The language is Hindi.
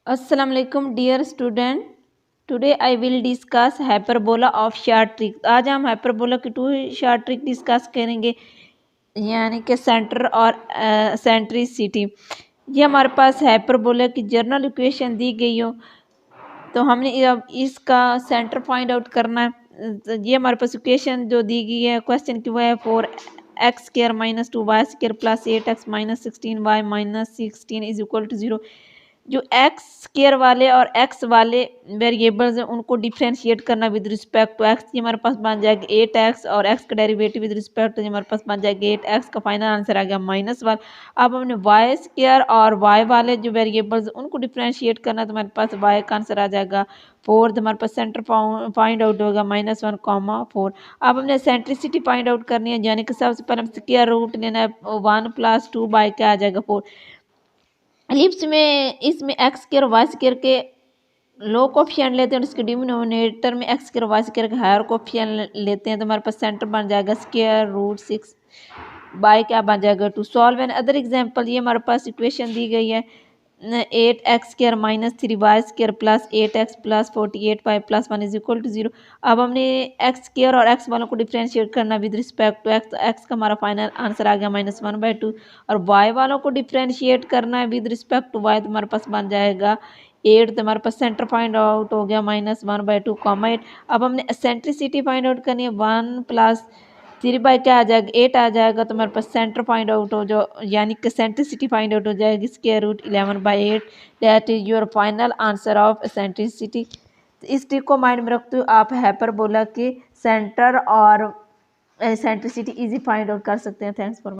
Assalamu alaikum dear student. Today I will discuss hyperbola of short trick. आज हम hyperbola की टू शॉर्ट ट्रिक डिस्कस करेंगे, यानी कि सेंटर और सेंट्रिसिटी। ये हमारे पास हाइपरबोला की जनरल इक्वेशन दी गई हो, तो हमने अब इसका सेंटर फाइंड आउट करना है। ये हमारे पास इक्वेशन जो दी गई है क्वेश्चन की, वो है 4x² - 2y² + 8x - 16y - 16 is equal to 0। जो एक्स स्क्वायर वाले और एक्स वाले वेरिएबल्स हैं उनको डिफ्रेंशिएट करना विद रिस्पेक्ट टू एक्स। ये हमारे पास बन जाएगा 8x, और एक्स का डेरिवेटिव विद रिस्पेक्ट टू हमारे पास बन जाएगा 8x। का फाइनल आंसर आ गया -1। अब हमने वाई स्क्वायर और वाई वाले जो वेरिएबल्स उनको डिफ्रेंशिएट करना, तो हमारे पास वाई का आंसर आ जाएगा 4। हमारे पास सेंटर फाइंड आउट होगा -1, 4। अब हमने सेंट्रिसिटी फाइंड आउट करनी है, यानी कि सबसे पहले हम स्क्वायर रूट लेना है 1 + 2 बाई क्या आ जाएगा 4। एलिप्स में इसमें एक्स स्क्वायर वाई स्क्वायर के लो कोफिशिएंट लेते हैं और इसके डिनोमिनेटर में एक्स स्क्वायर वाई स्क्वायर का हायर कोफिशिएंट लेते हैं, तो हमारे पास सेंटर बन जाएगा √6 बाई क्या बन जाएगा 2। Solve an other example. ये हमारे पास इक्वेशन दी गई है 8x² - 3y² + 8x + 48y + 1 is equal to 0। अब हमने एक्स स्क्वायर और एक्स वालों को डिफ्रेंशिएट करना with respect to X. X का हमारा फाइनल आंसर आ गया -1/2, और वाई वालों को डिफ्रेंशिएट करना है विद रिस्पेक्ट टू वाई, तो हमारे पास बन जाएगा 8। तो हमारे पास सेंटर फाइंड आउट हो गया -1/2, 8। अब हमने एसेंट्रिसिटी फाइंड आउट करनी है 1 + 3 बाई क्या आ जाएगा 8 आ जाएगा, तो हमारे पास सेंटर फाइंड आउट हो जो, यानी कि सेंट्रिसिटी फाइंड आउट हो जाएगी √11/8। That is your final answer of centricity. तो इस ट्रिक को माइंड में रखते हुए आप हाइपरबोला के सेंटर और सेंट्रिसिटी इजी फाइंड आउट कर सकते हैं। Thanks for